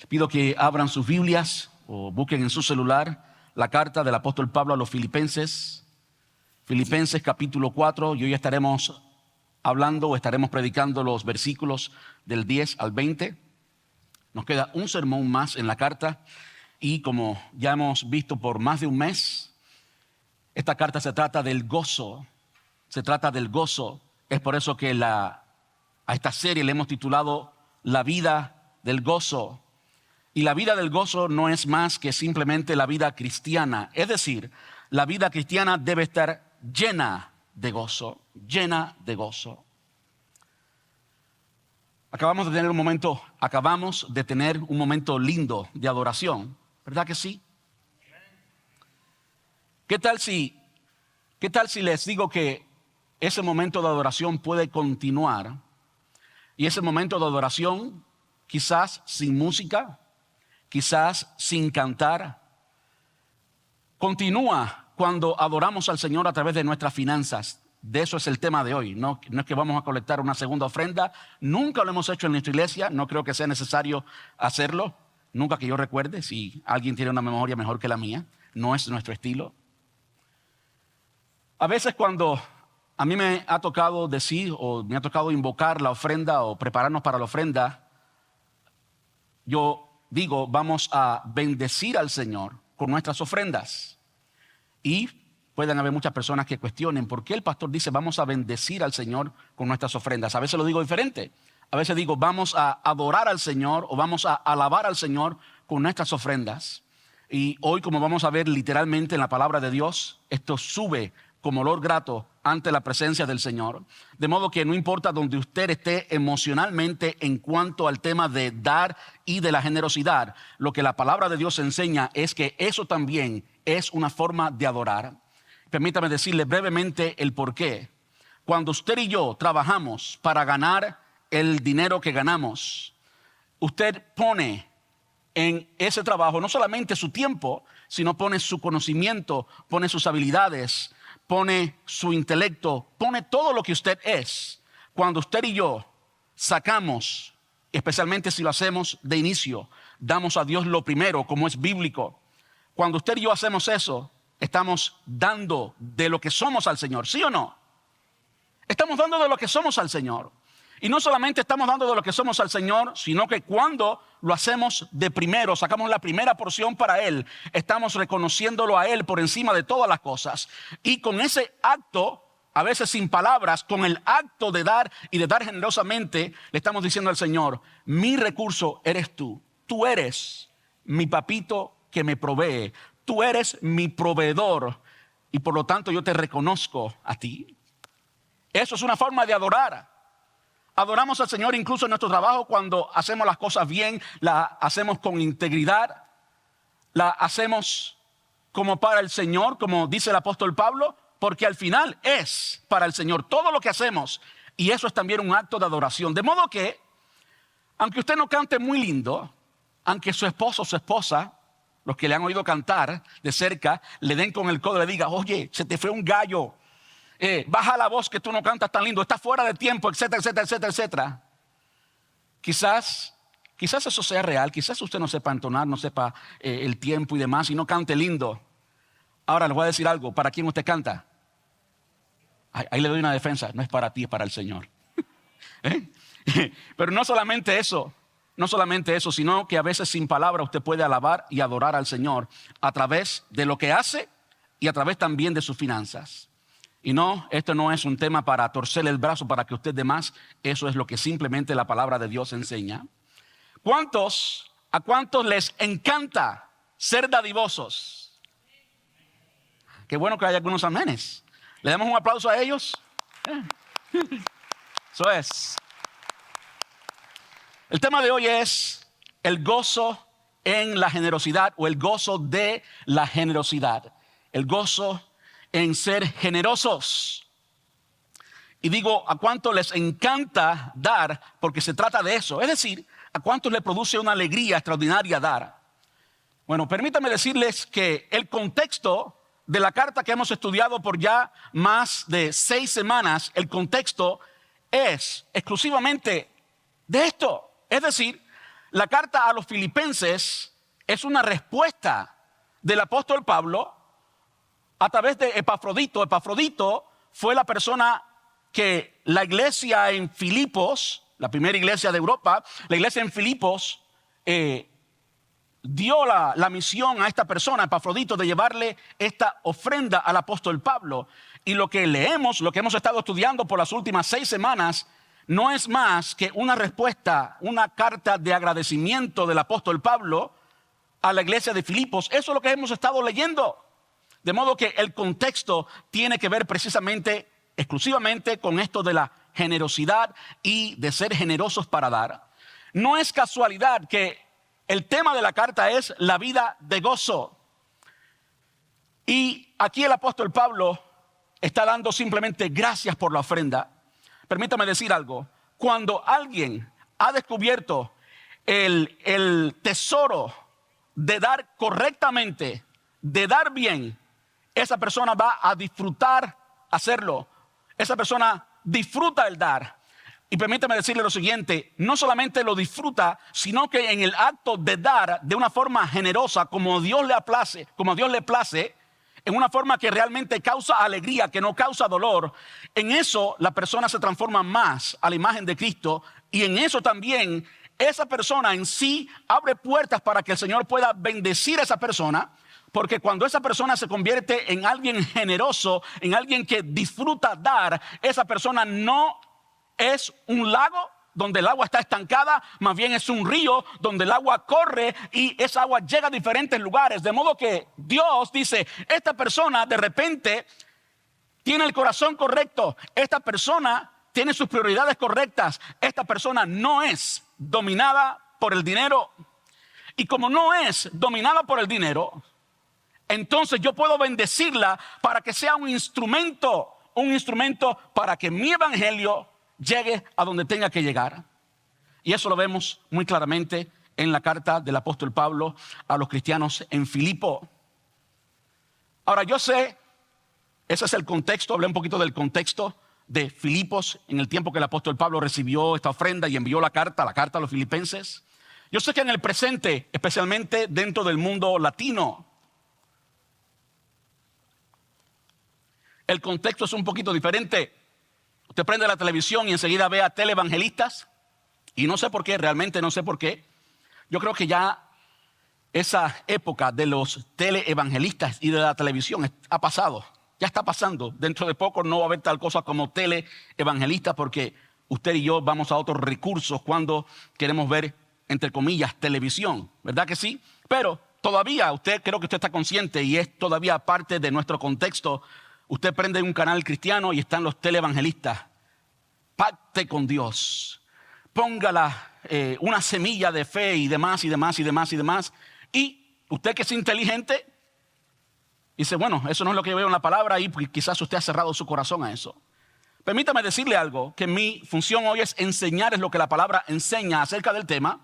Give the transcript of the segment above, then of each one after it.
Pido que abran sus Biblias o busquen en su celular la carta del apóstol Pablo a los Filipenses. Filipenses capítulo 4, y hoy estaremos hablando o estaremos predicando los versículos del 10 al 20. Nos queda un sermón más en la carta y como ya hemos visto por más de un mes, esta carta se trata del gozo. Se trata del gozo. Es por eso que a esta serie le hemos titulado La vida del gozo. Y la vida del gozo no es más que simplemente la vida cristiana. Es decir, la vida cristiana debe estar llena de gozo, llena de gozo. Acabamos de tener un momento lindo de adoración, ¿verdad que sí? ¿Qué tal si les digo que ese momento de adoración puede continuar? Y ese momento de adoración, quizás sin música, quizás sin cantar, continúa cuando adoramos al Señor a través de nuestras finanzas. De eso es el tema de hoy. No es que vamos a colectar una segunda ofrenda. Nunca lo hemos hecho en nuestra iglesia. No creo que sea necesario hacerlo. Nunca que yo recuerde. Si alguien tiene una memoria mejor que la mía, no es nuestro estilo. A veces cuando a mí me ha tocado decir o me ha tocado invocar la ofrenda o prepararnos para la ofrenda, yo digo, vamos a bendecir al Señor con nuestras ofrendas. Y pueden haber muchas personas que cuestionen por qué el pastor dice vamos a bendecir al Señor con nuestras ofrendas. A veces lo digo diferente. A veces digo vamos a adorar al Señor o vamos a alabar al Señor con nuestras ofrendas. Y hoy, como vamos a ver literalmente en la palabra de Dios, esto sube como olor grato ante la presencia del Señor. De modo que no importa donde usted esté emocionalmente en cuanto al tema de dar y de la generosidad, lo que la palabra de Dios enseña es que eso también es una forma de adorar. Permítame decirle brevemente el por qué. Cuando usted y yo trabajamos para ganar el dinero que ganamos, usted pone en ese trabajo no solamente su tiempo, sino pone su conocimiento, pone sus habilidades, pone su intelecto, pone todo lo que usted es. Cuando usted y yo sacamos, especialmente si lo hacemos de inicio, damos a Dios lo primero, como es bíblico. Cuando usted y yo hacemos eso, estamos dando de lo que somos al Señor, ¿sí o no? Estamos dando de lo que somos al Señor. Y no solamente estamos dando de lo que somos al Señor, sino que cuando lo hacemos de primero, sacamos la primera porción para Él, estamos reconociéndolo a Él por encima de todas las cosas. Y con ese acto, a veces sin palabras, con el acto de dar y de dar generosamente, le estamos diciendo al Señor, mi recurso eres tú. Tú eres mi papito que me provee. Tú eres mi proveedor y por lo tanto yo te reconozco a ti. Eso es una forma de adorar. Adoramos al Señor incluso en nuestro trabajo cuando hacemos las cosas bien, la hacemos con integridad, la hacemos como para el Señor, como dice el apóstol Pablo, porque al final es para el Señor todo lo que hacemos y eso es también un acto de adoración. De modo que, aunque usted no cante muy lindo, aunque su esposo o su esposa, los que le han oído cantar de cerca, le den con el codo y le diga, oye, se te fue un gallo. Baja la voz que tú no cantas tan lindo, está fuera de tiempo, etcétera, etcétera, etcétera, etcétera. Quizás eso sea real, quizás usted no sepa entonar, no sepa el tiempo y demás y no cante lindo. Ahora les voy a decir algo, ¿para quién usted canta? Ahí le doy una defensa, no es para ti, es para el Señor. Pero no solamente eso, sino que a veces sin palabra usted puede alabar y adorar al Señor a través de lo que hace y a través también de sus finanzas. Y no, esto no es un tema para torcerle el brazo para que usted dé más. Eso es lo que simplemente la palabra de Dios enseña. ¿A cuántos les encanta ser dadivosos? Qué bueno que hay algunos amenes. ¿Le damos un aplauso a ellos? Eso es. El tema de hoy es el gozo en la generosidad o el gozo de la generosidad. El gozo en ser generosos. Y digo, ¿a cuánto les encanta dar? Porque se trata de eso. Es decir, ¿a cuánto le produce una alegría extraordinaria dar? Bueno, permítanme decirles que el contexto de la carta que hemos estudiado por ya más de 6 semanas, el contexto es exclusivamente de esto. Es decir, la carta a los filipenses es una respuesta del apóstol Pablo a través de Epafrodito. Epafrodito fue la persona que la iglesia en Filipos, la primera iglesia de Europa, la iglesia en Filipos, dio la misión a esta persona, Epafrodito, de llevarle esta ofrenda al apóstol Pablo. Y lo que leemos, lo que hemos estado estudiando por las últimas 6 semanas, no es más que una respuesta, una carta de agradecimiento del apóstol Pablo a la iglesia de Filipos. Eso es lo que hemos estado leyendo. De modo que el contexto tiene que ver precisamente, exclusivamente con esto de la generosidad y de ser generosos para dar. No es casualidad que el tema de la carta es la vida de gozo. Y aquí el apóstol Pablo está dando simplemente gracias por la ofrenda. Permítame decir algo. Cuando alguien ha descubierto el tesoro de dar correctamente, de dar bien, esa persona va a disfrutar hacerlo. Esa persona disfruta el dar. Y permítame decirle lo siguiente, no solamente lo disfruta, sino que en el acto de dar de una forma generosa, como Dios le place, en una forma que realmente causa alegría, que no causa dolor, en eso la persona se transforma más a la imagen de Cristo, y en eso también esa persona en sí abre puertas para que el Señor pueda bendecir a esa persona, porque cuando esa persona se convierte en alguien generoso, en alguien que disfruta dar, esa persona no es un lago donde el agua está estancada, más bien es un río donde el agua corre y esa agua llega a diferentes lugares. De modo que Dios dice, esta persona de repente tiene el corazón correcto, esta persona tiene sus prioridades correctas, esta persona no es dominada por el dinero. Y como no es dominada por el dinero, entonces yo puedo bendecirla para que sea un instrumento para que mi evangelio llegue a donde tenga que llegar. Y eso lo vemos muy claramente en la carta del apóstol Pablo a los cristianos en Filipo. Ahora yo sé, ese es el contexto, hablé un poquito del contexto de Filipos en el tiempo que el apóstol Pablo recibió esta ofrenda y envió la carta a los filipenses. Yo sé que en el presente, especialmente dentro del mundo latino, el contexto es un poquito diferente. Usted prende la televisión y enseguida ve a televangelistas. Y no sé por qué, realmente no sé por qué. Yo creo que ya esa época de los teleevangelistas y de la televisión ha pasado. Ya está pasando. Dentro de poco no va a haber tal cosa como teleevangelistas porque usted y yo vamos a otros recursos cuando queremos ver, entre comillas, televisión. ¿Verdad que sí? Pero todavía creo que usted está consciente y es todavía parte de nuestro contexto. Usted prende un canal cristiano y están los televangelistas. Pacte con Dios. Póngala una semilla de fe y demás, y demás, y demás, y demás. Y usted que es inteligente, dice, bueno, eso no es lo que yo veo en la palabra y quizás usted ha cerrado su corazón a eso. Permítame decirle algo, que mi función hoy es enseñarles lo que la palabra enseña acerca del tema.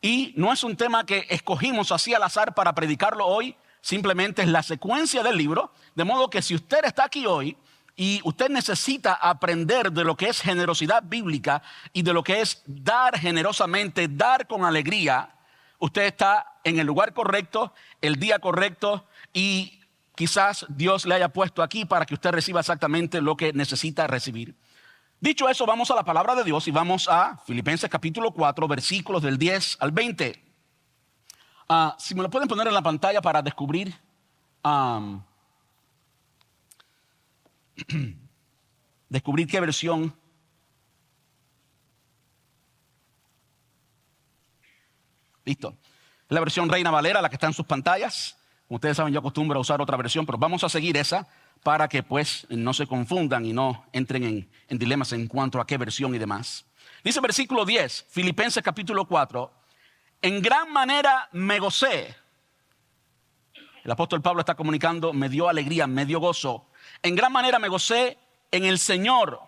Y no es un tema que escogimos así al azar para predicarlo hoy. Simplemente es la secuencia del libro, de modo que si usted está aquí hoy y usted necesita aprender de lo que es generosidad bíblica y de lo que es dar generosamente, dar con alegría, usted está en el lugar correcto, el día correcto y quizás Dios le haya puesto aquí para que usted reciba exactamente lo que necesita recibir. Dicho eso, vamos a la palabra de Dios y vamos a Filipenses capítulo 4, versículos del 10 al 20. Si me lo pueden poner en la pantalla para descubrir qué versión. Listo. Es la versión Reina Valera, la que está en sus pantallas. Como ustedes saben, yo acostumbro a usar otra versión, pero vamos a seguir esa para que pues no se confundan y no entren en dilemas en cuanto a qué versión y demás. Dice versículo 10, Filipenses capítulo 4. En gran manera me gocé. El apóstol Pablo está comunicando, me dio alegría, me dio gozo. En gran manera me gocé en el Señor,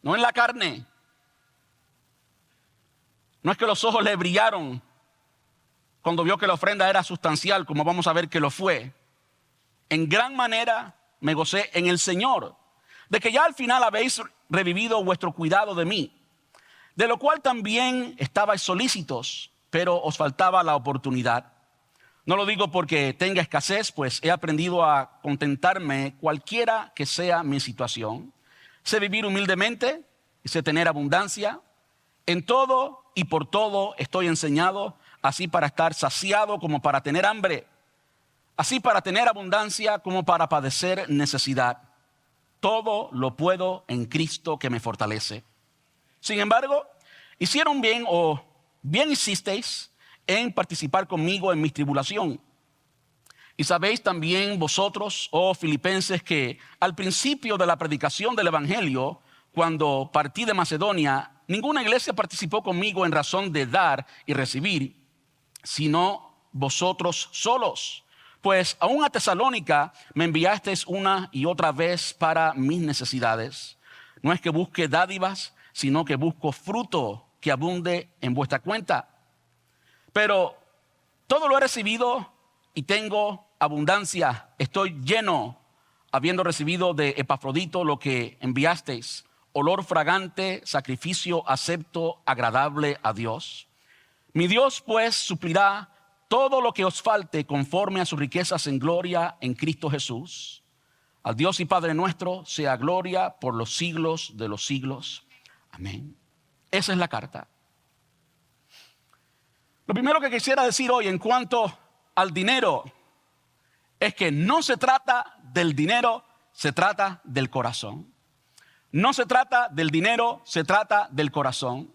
no en la carne. No es que los ojos le brillaron cuando vio que la ofrenda era sustancial, como vamos a ver que lo fue. En gran manera me gocé en el Señor, de que ya al final habéis revivido vuestro cuidado de mí. de lo cual también estabais solícitos, pero os faltaba la oportunidad. No lo digo porque tenga escasez, pues he aprendido a contentarme cualquiera que sea mi situación. Sé vivir humildemente y sé tener abundancia. En todo y por todo estoy enseñado, así para estar saciado como para tener hambre, así para tener abundancia como para padecer necesidad. Todo lo puedo en Cristo que me fortalece. Sin embargo, hicieron bien o bien hicisteis en participar conmigo en mi tribulación. Y sabéis también vosotros, oh filipenses, que al principio de la predicación del evangelio, cuando partí de Macedonia, ninguna iglesia participó conmigo en razón de dar y recibir, sino vosotros solos. Pues aún a Tesalónica me enviasteis una y otra vez para mis necesidades. No es que busque dádivas, sino que busco fruto que abunde en vuestra cuenta. Pero todo lo he recibido y tengo abundancia. Estoy lleno, habiendo recibido de Epafrodito lo que enviasteis, olor fragante, sacrificio acepto, agradable a Dios. Mi Dios pues suplirá todo lo que os falte conforme a sus riquezas en gloria en Cristo Jesús. Al Dios y Padre nuestro sea gloria por los siglos de los siglos. Amén. Esa es la carta. Lo primero que quisiera decir hoy en cuanto al dinero es que no se trata del dinero, se trata del corazón. No se trata del dinero, se trata del corazón.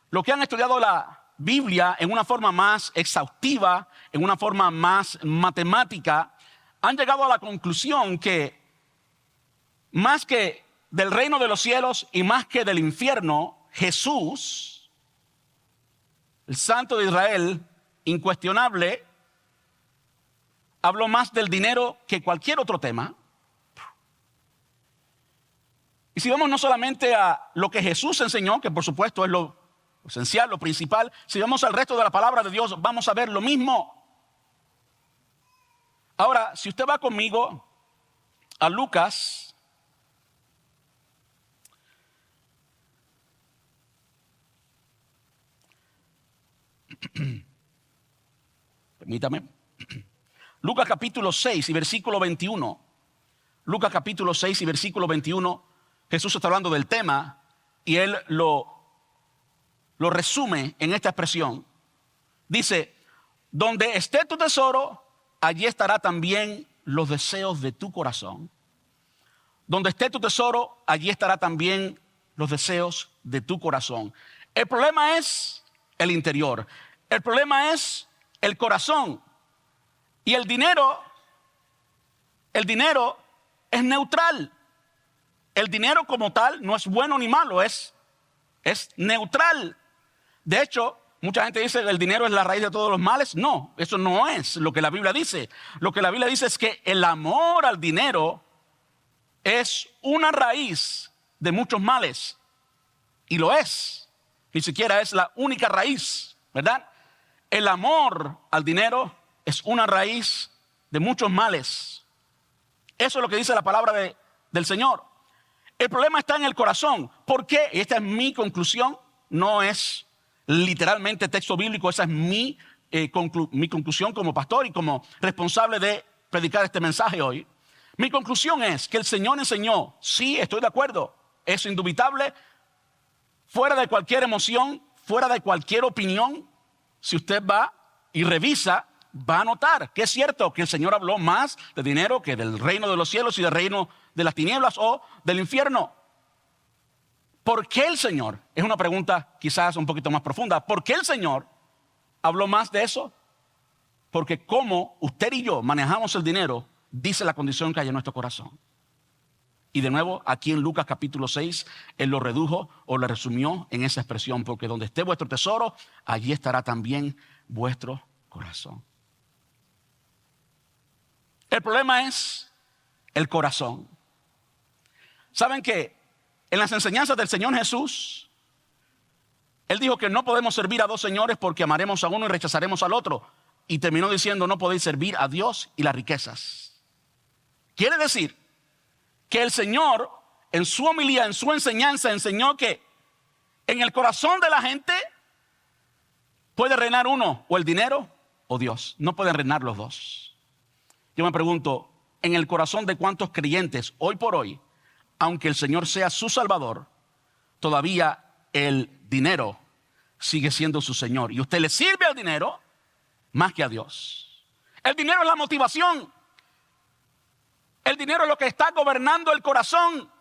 Los que han estudiado la Biblia en una forma más exhaustiva, en una forma más matemática, han llegado a la conclusión que más que del reino de los cielos y más que del infierno, Jesús, el Santo de Israel, incuestionable, habló más del dinero que cualquier otro tema. Y si vamos no solamente a lo que Jesús enseñó, que por supuesto es lo esencial, lo principal, si vamos al resto de la palabra de Dios, vamos a ver lo mismo. Ahora, si usted va conmigo a Lucas, permítame, Lucas capítulo 6 y versículo 21. Lucas capítulo 6 y versículo 21, Jesús está hablando del tema y él lo resume en esta expresión. Dice, donde esté tu tesoro, allí estará también los deseos de tu corazón. Donde esté tu tesoro, allí estará también los deseos de tu corazón. El problema es el interior. El problema es el corazón. Y el dinero es neutral. El dinero como tal no es bueno ni malo, es neutral. De hecho, mucha gente dice que el dinero es la raíz de todos los males. No, eso no es lo que la Biblia dice. Lo que la Biblia dice es que el amor al dinero es una raíz de muchos males. Y lo es. Ni siquiera es la única raíz, ¿verdad? El amor al dinero es una raíz de muchos males. Eso es lo que dice la palabra del Señor. El problema está en el corazón. ¿Por qué? Esta es mi conclusión. No es literalmente texto bíblico. Esa es mi conclusión como pastor y como responsable de predicar este mensaje hoy. Mi conclusión es que el Señor enseñó. Sí, estoy de acuerdo. Es indubitable. Fuera de cualquier emoción, fuera de cualquier opinión, si usted va y revisa, va a notar que es cierto que el Señor habló más de dinero que del reino de los cielos y del reino de las tinieblas o del infierno. ¿Por qué el Señor? Es una pregunta quizás un poquito más profunda. ¿Por qué el Señor habló más de eso? Porque como usted y yo manejamos el dinero, dice la condición que hay en nuestro corazón. Y de nuevo, aquí en Lucas capítulo 6, Él lo redujo o lo resumió en esa expresión. Porque donde esté vuestro tesoro, allí estará también vuestro corazón. El problema es el corazón. ¿Saben que en las enseñanzas del Señor Jesús, Él dijo que no podemos servir a dos señores porque amaremos a uno y rechazaremos al otro? Y terminó diciendo, no podéis servir a Dios y las riquezas. Quiere decir que el Señor, en su homilía, en su enseñanza, enseñó que En el corazón de la gente puede reinar uno, o el dinero o Dios. No pueden reinar los dos. Yo me pregunto, en el corazón de cuántos creyentes hoy por hoy, aunque el Señor sea su Salvador, todavía el dinero sigue siendo su Señor. Y usted le sirve al dinero más que a Dios. El dinero es la motivación. El dinero es lo que está gobernando el corazón.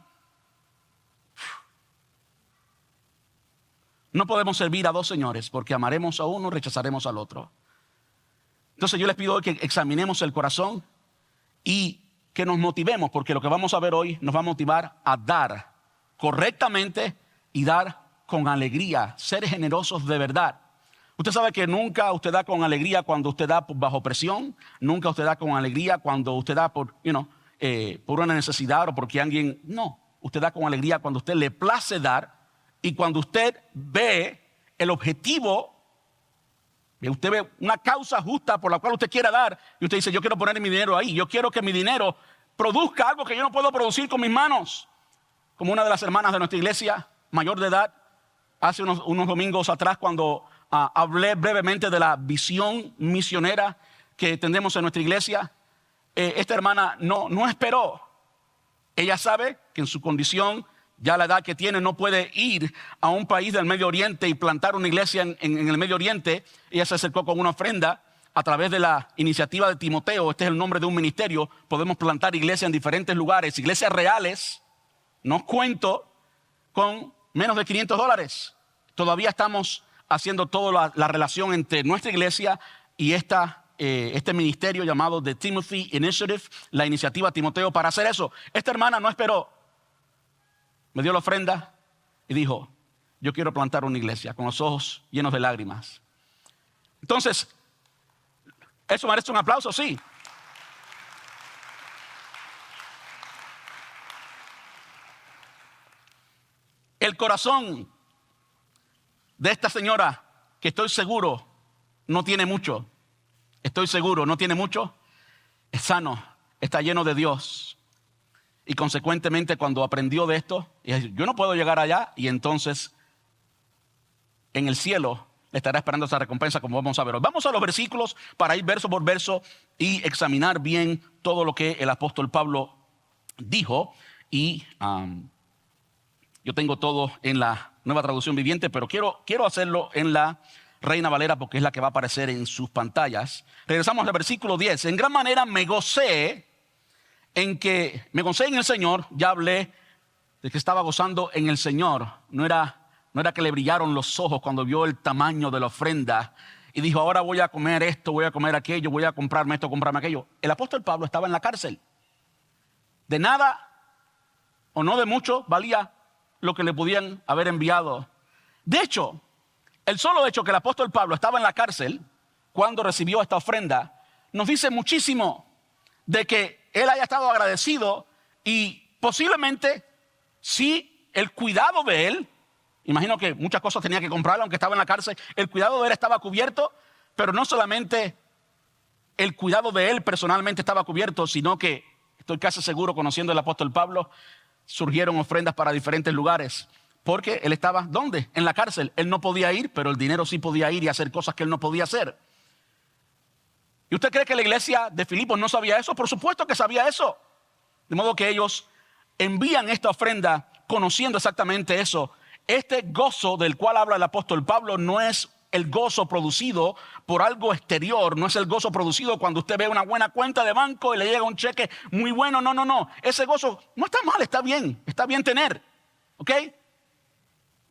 No podemos servir a dos señores porque amaremos a uno y rechazaremos al otro. Entonces yo les pido hoy que examinemos el corazón y que nos motivemos, porque lo que vamos a ver hoy nos va a motivar a dar correctamente y dar con alegría, ser generosos de verdad. Usted sabe que nunca usted da con alegría cuando usted da bajo presión, nunca usted da con alegría cuando usted da por una necesidad o porque alguien, no. Usted da con alegría cuando usted le place dar y cuando usted ve el objetivo, usted ve una causa justa por la cual usted quiera dar y usted dice, yo quiero poner mi dinero ahí, yo quiero que mi dinero produzca algo que yo no puedo producir con mis manos. Como una de las hermanas de nuestra iglesia, mayor de edad, hace unos domingos atrás cuando hablé brevemente de la visión misionera que tenemos en nuestra iglesia. Esta hermana no esperó. Ella sabe que en su condición, ya la edad que tiene, no puede ir a un país del Medio Oriente y plantar una iglesia en el Medio Oriente. Ella se acercó con una ofrenda a través de la iniciativa de Timoteo. Este es el nombre de un ministerio. Podemos plantar iglesias en diferentes lugares, iglesias reales. No cuento con menos de $500. Todavía estamos haciendo toda la relación entre nuestra iglesia y este ministerio llamado The Timothy Initiative, la iniciativa Timoteo, para hacer eso. Esta hermana no esperó. Me dio la ofrenda y dijo, yo quiero plantar una iglesia, con los ojos llenos de lágrimas. Entonces, ¿eso merece un aplauso? Sí. El corazón de esta señora, que estoy seguro no tiene mucho, es sano, está lleno de Dios. Y consecuentemente cuando aprendió de esto, yo no puedo llegar allá, y entonces en el cielo le estará esperando esa recompensa, como vamos a ver hoy. Vamos a los versículos para ir verso por verso y examinar bien todo lo que el apóstol Pablo dijo. Y yo tengo todo en la Nueva Traducción Viviente, pero quiero hacerlo en la Reina Valera porque es la que va a aparecer en sus pantallas. Regresamos al versículo 10. En gran manera me gocé en el Señor. Ya hablé de que estaba gozando en el Señor. No era que le brillaron los ojos cuando vio el tamaño de la ofrenda y dijo, ahora voy a comer esto, voy a comer aquello, voy a comprarme esto, comprarme aquello. El apóstol Pablo estaba en la cárcel. De nada o no de mucho valía lo que le podían haber enviado. De hecho, el solo hecho que el apóstol Pablo estaba en la cárcel cuando recibió esta ofrenda nos dice muchísimo de que él haya estado agradecido y posiblemente sí el cuidado de él, imagino que muchas cosas tenía que comprar aunque estaba en la cárcel, el cuidado de él estaba cubierto, pero no solamente el cuidado de él personalmente estaba cubierto, sino que estoy casi seguro, conociendo al apóstol Pablo, surgieron ofrendas para diferentes lugares. Porque él estaba, ¿dónde? En la cárcel. Él no podía ir, pero el dinero sí podía ir y hacer cosas que él no podía hacer. ¿Y usted cree que la iglesia de Filipos no sabía eso? Por supuesto que sabía eso. De modo que ellos envían esta ofrenda conociendo exactamente eso. Este gozo del cual habla el apóstol Pablo no es el gozo producido por algo exterior, no es el gozo producido cuando usted ve una buena cuenta de banco y le llega un cheque muy bueno. No. Ese gozo no está mal, está bien tener. ¿Ok?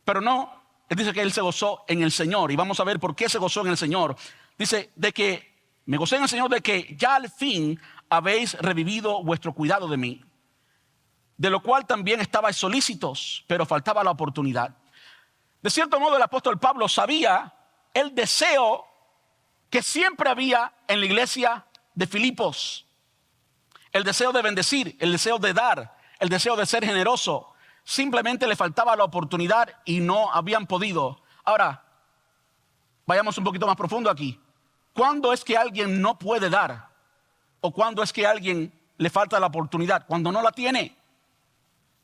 Pero no, él dice que él se gozó en el Señor. Y vamos a ver por qué se gozó en el Señor. Dice de que me gocé en el Señor de que ya al fin habéis revivido vuestro cuidado de mí. De lo cual también estabais solícitos, pero faltaba la oportunidad. De cierto modo el apóstol Pablo sabía el deseo que siempre había en la iglesia de Filipos. El deseo de bendecir, el deseo de dar, el deseo de ser generoso. Simplemente le faltaba la oportunidad y no habían podido. Ahora, vayamos un poquito más profundo aquí. ¿Cuándo es que alguien no puede dar? ¿O cuándo es que a alguien le falta la oportunidad? Cuando no la tiene.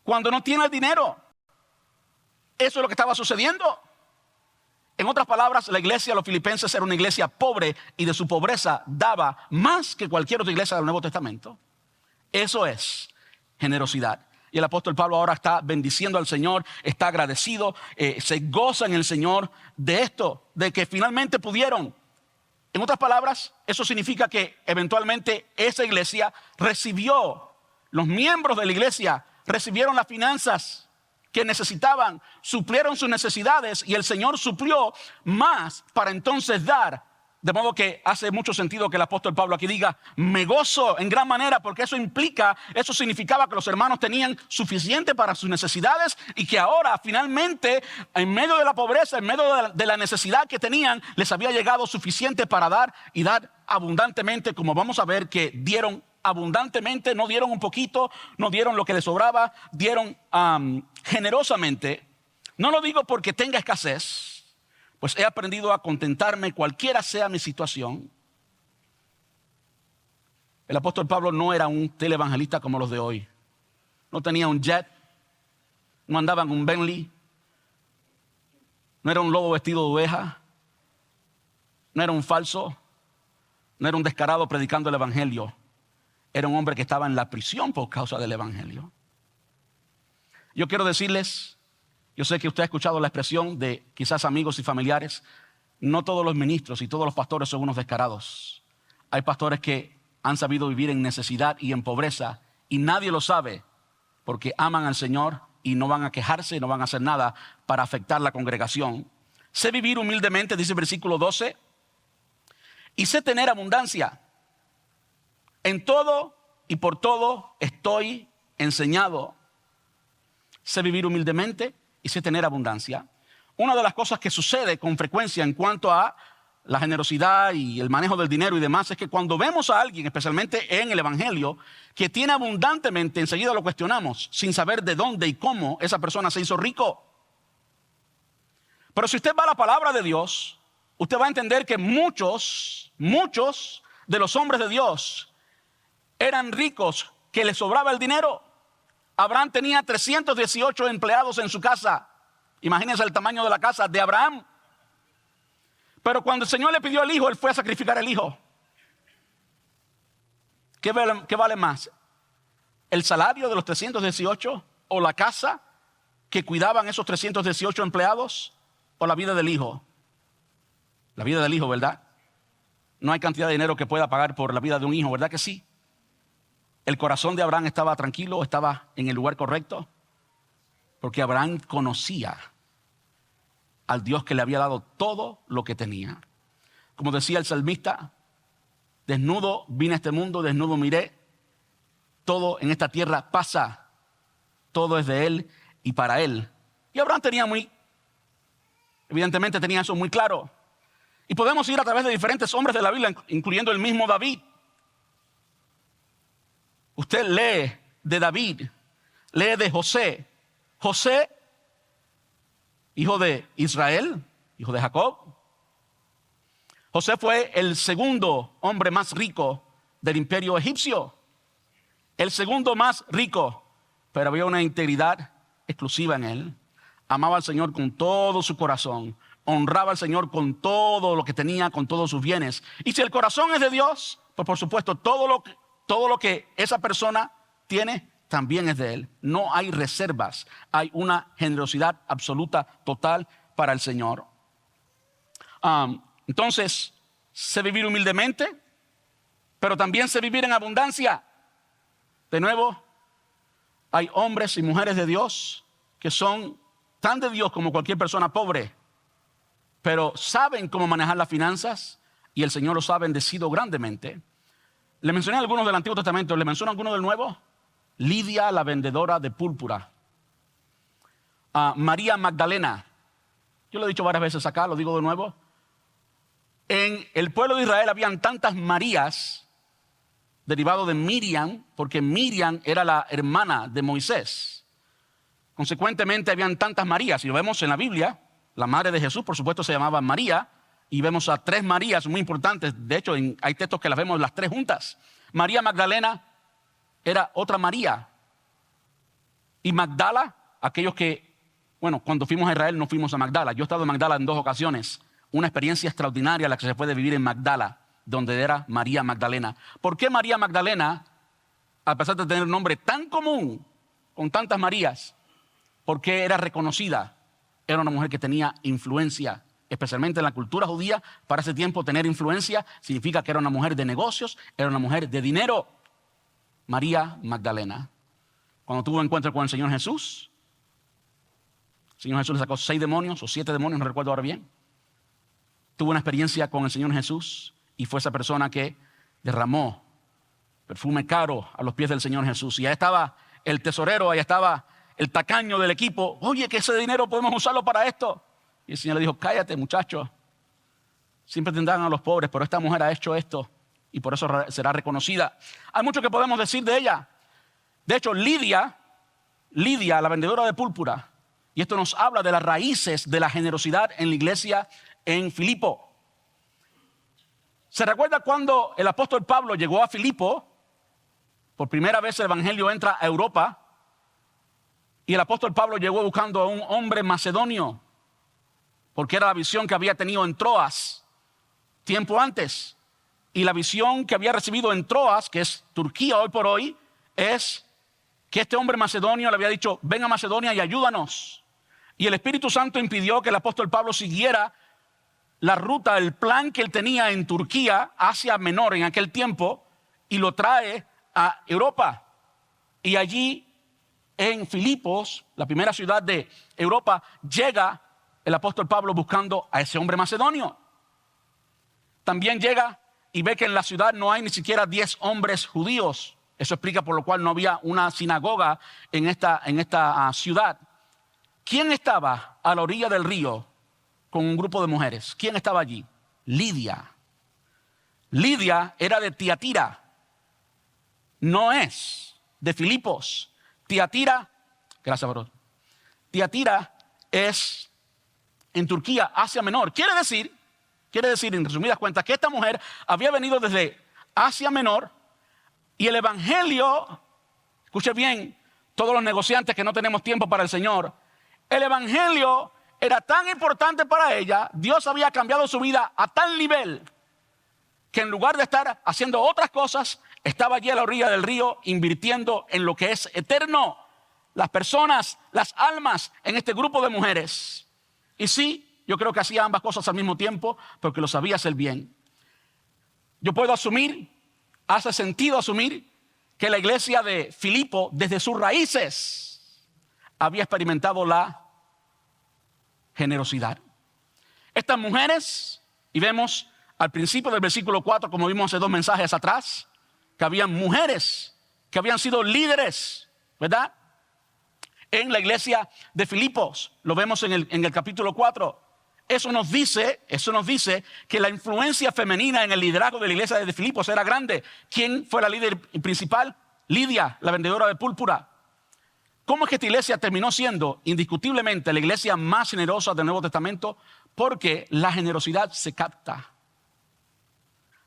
Cuando no tiene el dinero. Eso es lo que estaba sucediendo. En otras palabras, la iglesia de los filipenses era una iglesia pobre y de su pobreza daba más que cualquier otra iglesia del Nuevo Testamento. Eso es generosidad. Y el apóstol Pablo ahora está bendiciendo al Señor, está agradecido, se goza en el Señor de esto, de que finalmente pudieron. En otras palabras, eso significa que eventualmente esa iglesia recibió, los miembros de la iglesia recibieron las finanzas que necesitaban, suplieron sus necesidades y el Señor suplió más para entonces dar. De modo que hace mucho sentido que el apóstol Pablo aquí diga, me gozo en gran manera, porque eso significaba que los hermanos tenían suficiente para sus necesidades y que ahora finalmente, en medio de la pobreza, en medio de la necesidad que tenían, les había llegado suficiente para dar y dar abundantemente, como vamos a ver que dieron abundantemente, no dieron un poquito, no dieron lo que les sobraba, dieron generosamente. No lo digo porque tenga escasez, pues he aprendido a contentarme cualquiera sea mi situación. El apóstol Pablo no era un televangelista como los de hoy. No tenía un jet, no andaba en un Bentley, no era un lobo vestido de oveja, no era un falso, no era un descarado predicando el evangelio. Era un hombre que estaba en la prisión por causa del evangelio. Yo quiero decirles, yo sé que usted ha escuchado la expresión de quizás amigos y familiares, no todos los ministros y todos los pastores son unos descarados. Hay pastores que han sabido vivir en necesidad y en pobreza y nadie lo sabe porque aman al Señor y no van a quejarse, no van a hacer nada para afectar la congregación. Sé vivir humildemente, dice el versículo 12, y sé tener abundancia. En todo y por todo estoy enseñado. Sé vivir humildemente y sé tener abundancia. Una de las cosas que sucede con frecuencia en cuanto a la generosidad y el manejo del dinero y demás es que cuando vemos a alguien, especialmente en el evangelio, que tiene abundantemente, enseguida lo cuestionamos sin saber de dónde y cómo esa persona se hizo rico. Pero si usted va a la palabra de Dios, usted va a entender que muchos de los hombres de Dios eran ricos, que les sobraba el dinero. Abraham tenía 318 empleados en su casa. Imagínense el tamaño de la casa de Abraham. Pero cuando el Señor le pidió el hijo, él fue a sacrificar el hijo. ¿Qué vale más? ¿El salario de los 318 o la casa que cuidaban esos 318 empleados o la vida del hijo? La vida del hijo, ¿verdad? No hay cantidad de dinero que pueda pagar por la vida de un hijo, ¿verdad que sí? El corazón de Abraham estaba tranquilo, estaba en el lugar correcto, porque Abraham conocía al Dios que le había dado todo lo que tenía. Como decía el salmista, desnudo vine a este mundo, desnudo miré, todo en esta tierra pasa, todo es de Él y para Él. Y Abraham evidentemente tenía eso muy claro. Y podemos ir a través de diferentes hombres de la Biblia, incluyendo el mismo David. Usted lee de David, lee de José. José, hijo de Israel, hijo de Jacob. José fue el segundo hombre más rico del imperio egipcio. El segundo más rico, pero había una integridad exclusiva en él. Amaba al Señor con todo su corazón. Honraba al Señor con todo lo que tenía, con todos sus bienes. Y si el corazón es de Dios, pues por supuesto todo lo que esa persona tiene también es de Él. No hay reservas. Hay una generosidad absoluta, total para el Señor. Entonces, sé vivir humildemente, pero también sé vivir en abundancia. De nuevo, hay hombres y mujeres de Dios que son tan de Dios como cualquier persona pobre, pero saben cómo manejar las finanzas y el Señor los ha bendecido grandemente. Le mencioné algunos del Antiguo Testamento, ¿le menciono algunos del Nuevo? Lidia, la vendedora de púrpura. María Magdalena. Yo lo he dicho varias veces acá, lo digo de nuevo. En el pueblo de Israel habían tantas Marías, derivado de Miriam, porque Miriam era la hermana de Moisés. Consecuentemente habían tantas Marías. Y lo vemos en la Biblia, la madre de Jesús, por supuesto, se llamaba María. Y vemos a 3 Marías muy importantes. De hecho, hay textos que las vemos las 3 juntas. María Magdalena era otra María. Y Magdala, aquellos que Bueno, cuando fuimos a Israel no fuimos a Magdala. Yo he estado en Magdala en 2 ocasiones. Una experiencia extraordinaria la que se puede vivir en Magdala, donde era María Magdalena. ¿Por qué María Magdalena, a pesar de tener un nombre tan común, con tantas Marías, por qué era reconocida? Era una mujer que tenía influencia, especialmente en la cultura judía. Para ese tiempo tener influencia significa que era una mujer de negocios, era una mujer de dinero. María Magdalena. Cuando tuvo encuentro con el Señor Jesús le sacó 6 demonios o 7 demonios, no recuerdo ahora bien. Tuvo una experiencia con el Señor Jesús y fue esa persona que derramó perfume caro a los pies del Señor Jesús. Y ahí estaba el tesorero, ahí estaba el tacaño del equipo. Oye, que ese dinero podemos usarlo para esto. Y el Señor le dijo, cállate, muchacho. Siempre tendrán a los pobres, pero esta mujer ha hecho esto y por eso será reconocida. Hay mucho que podemos decir de ella. De hecho, Lidia, la vendedora de púrpura, y esto nos habla de las raíces de la generosidad en la iglesia en Filipo. ¿Se recuerda cuando el apóstol Pablo llegó a Filipo? Por primera vez el evangelio entra a Europa y el apóstol Pablo llegó buscando a un hombre macedonio, porque era la visión que había tenido en Troas tiempo antes. Y la visión que había recibido en Troas, que es Turquía hoy por hoy, es que este hombre macedonio le había dicho, ven a Macedonia y ayúdanos. Y el Espíritu Santo impidió que el apóstol Pablo siguiera la ruta, el plan que él tenía en Turquía, Asia Menor en aquel tiempo, y lo trae a Europa. Y allí en Filipos, la primera ciudad de Europa, llega el apóstol Pablo buscando a ese hombre macedonio. También llega y ve que en la ciudad no hay ni siquiera 10 hombres judíos. Eso explica por lo cual no había una sinagoga en esta ciudad. ¿Quién estaba a la orilla del río con un grupo de mujeres? ¿Quién estaba allí? Lidia. Lidia era de Tiatira. No es de Filipos. Tiatira, gracias, bro. Tiatira es en Turquía, Asia Menor. Quiere decir, en resumidas cuentas, que esta mujer había venido desde Asia Menor y el evangelio, escuche bien, todos los negociantes que no tenemos tiempo para el Señor, el evangelio era tan importante para ella, Dios había cambiado su vida a tal nivel que en lugar de estar haciendo otras cosas, estaba allí a la orilla del río invirtiendo en lo que es eterno, las personas, las almas en este grupo de mujeres. Y sí, yo creo que hacía ambas cosas al mismo tiempo porque lo sabía hacer bien. Yo puedo asumir, hace sentido asumir que la iglesia de Filipo desde sus raíces había experimentado la generosidad. Estas mujeres, y vemos al principio del versículo 4, como vimos hace 2 mensajes atrás, que habían mujeres que habían sido líderes, ¿verdad? En la iglesia de Filipos, lo vemos en el capítulo 4. Eso nos dice que la influencia femenina en el liderazgo de la iglesia de Filipos era grande. ¿Quién fue la líder principal? Lidia, la vendedora de púrpura. ¿Cómo es que esta iglesia terminó siendo indiscutiblemente la iglesia más generosa del Nuevo Testamento? Porque la generosidad se capta.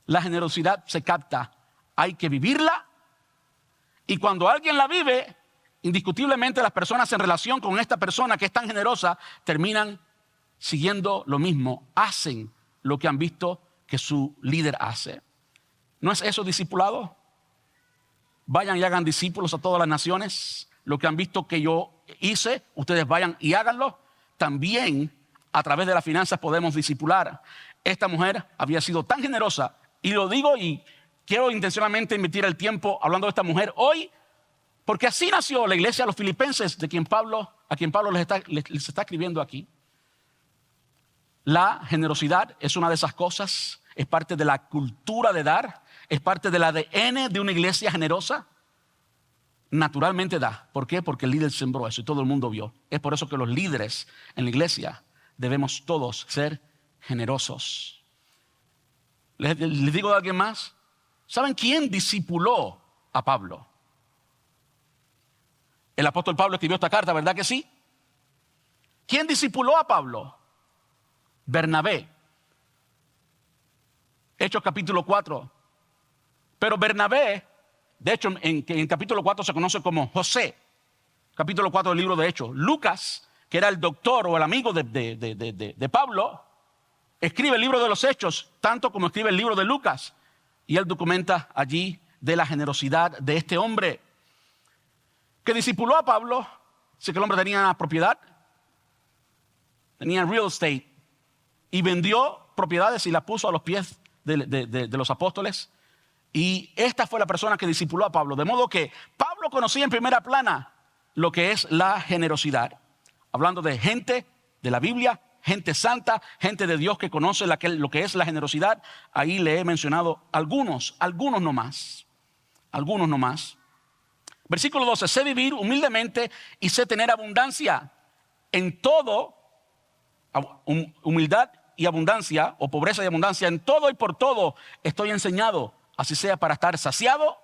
La generosidad se capta. Hay que vivirla. Y cuando alguien la vive, indiscutiblemente las personas en relación con esta persona que es tan generosa terminan siguiendo lo mismo. Hacen lo que han visto que su líder hace. ¿No es eso discipulado? Vayan y hagan discípulos a todas las naciones. Lo que han visto que yo hice, ustedes vayan y háganlo. También a través de las finanzas podemos discipular. Esta mujer había sido tan generosa, y lo digo y quiero intencionalmente invertir el tiempo hablando de esta mujer hoy, porque así nació la iglesia de los filipenses, a quien Pablo les está escribiendo aquí. La generosidad es una de esas cosas, es parte de la cultura de dar, es parte del ADN de una iglesia generosa. Naturalmente da. ¿Por qué? Porque el líder sembró eso y todo el mundo vio. Es por eso que los líderes en la iglesia debemos todos ser generosos. Les digo de alguien más. ¿Saben quién discipuló a Pablo? El apóstol Pablo escribió esta carta, ¿verdad que sí? ¿Quién discipuló a Pablo? Bernabé. Hechos capítulo 4. Pero Bernabé, de hecho en capítulo 4 se conoce como José. Capítulo 4 del libro de Hechos. Lucas, que era el doctor o el amigo de Pablo, escribe el libro de los Hechos, tanto como escribe el libro de Lucas. Y él documenta allí de la generosidad de este hombre que discipuló a Pablo. Sé que el hombre tenía una propiedad, tenía real estate, y vendió propiedades y las puso a los pies de los apóstoles. Y esta fue la persona que discipuló a Pablo. De modo que Pablo conocía en primera plana lo que es la generosidad. Hablando de gente de la Biblia, gente santa, gente de Dios que conoce lo que es la generosidad. Ahí le he mencionado algunos nomás. Algunos nomás. Versículo 12, sé vivir humildemente y sé tener abundancia. En todo, humildad y abundancia, o pobreza y abundancia, en todo y por todo estoy enseñado, así sea para estar saciado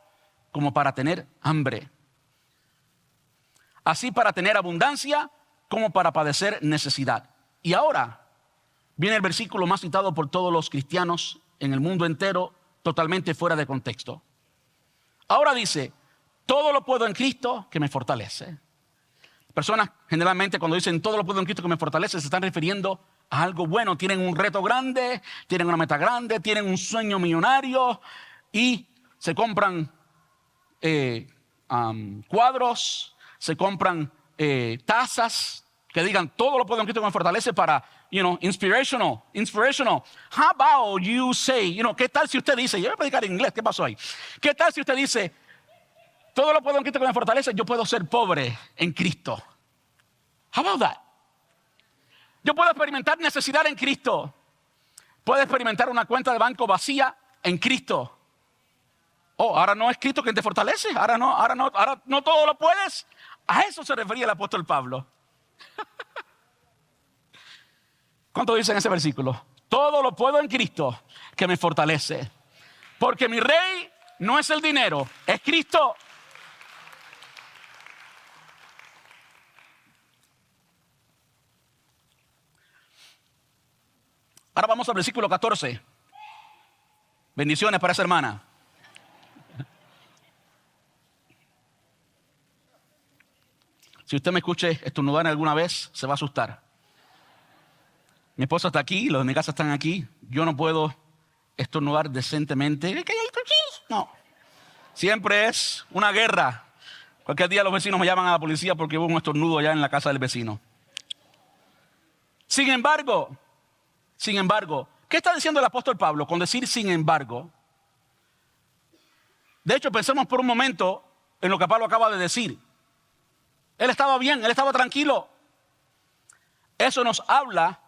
como para tener hambre. Así para tener abundancia como para padecer necesidad. Y ahora viene el versículo más citado por todos los cristianos en el mundo entero, totalmente fuera de contexto. Ahora dice, todo lo puedo en Cristo que me fortalece. Personas generalmente cuando dicen todo lo puedo en Cristo que me fortalece, se están refiriendo a algo bueno. Tienen un reto grande, tienen una meta grande, tienen un sueño millonario y se compran cuadros, se compran tazas que digan todo lo puedo en Cristo que me fortalece para, inspirational. How about you say, ¿qué tal si usted dice, yo voy a predicar en inglés, ¿qué pasó ahí? ¿Qué tal si usted dice, todo lo puedo en Cristo que me fortalece, yo puedo ser pobre en Cristo? How about that? Yo puedo experimentar necesidad en Cristo. Puedo experimentar una cuenta de banco vacía en Cristo. Oh, ahora no es Cristo quien te fortalece. Ahora no todo lo puedes. A eso se refería el apóstol Pablo. ¿Cuánto dice en ese versículo? Todo lo puedo en Cristo que me fortalece. Porque mi rey no es el dinero, es Cristo. Ahora vamos al versículo 14. Bendiciones para esa hermana. Si usted me escuche estornudar alguna vez, se va a asustar. Mi esposa está aquí, los de mi casa están aquí. Yo no puedo estornudar decentemente. No. Siempre es una guerra. Cualquier día los vecinos me llaman a la policía porque hubo un estornudo allá en la casa del vecino. Sin embargo, ¿qué está diciendo el apóstol Pablo con decir sin embargo? De hecho, pensemos por un momento en lo que Pablo acaba de decir. Él estaba bien, él estaba tranquilo. Eso nos habla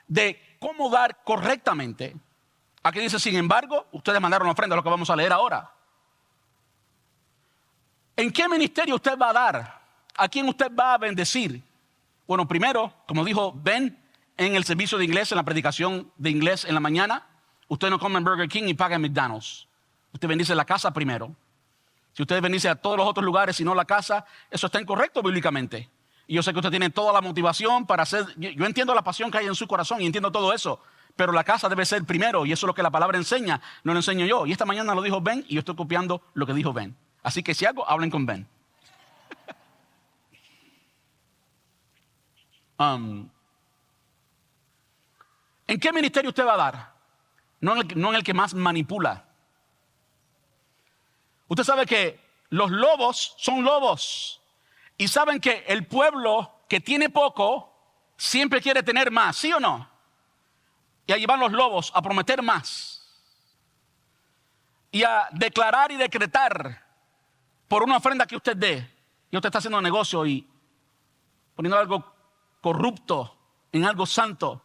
de cómo dar correctamente. Aquí dice, sin embargo, ustedes mandaron ofrenda, lo que vamos a leer ahora. ¿En qué ministerio usted va a dar? ¿A quién usted va a bendecir? Bueno, primero, como dijo Ben, en el servicio de inglés, en la predicación de inglés en la mañana, usted no come en Burger King y paga en McDonald's. Usted bendice la casa primero. Si usted bendice a todos los otros lugares y no la casa, eso está incorrecto bíblicamente. Y yo sé que usted tiene toda la motivación para hacer. Yo entiendo la pasión que hay en su corazón y entiendo todo eso. Pero la casa debe ser primero y eso es lo que la palabra enseña, no lo enseño yo. Y esta mañana lo dijo Ben y yo estoy copiando lo que dijo Ben. Así que si algo, hablen con Ben. ¿En qué ministerio usted va a dar? No en el que más manipula. Usted sabe que los lobos son lobos. Y saben que el pueblo que tiene poco siempre quiere tener más, ¿sí o no? Y allí van los lobos a prometer más. Y a declarar y decretar por una ofrenda que usted dé. Y usted está haciendo negocio y poniendo algo corrupto en algo santo.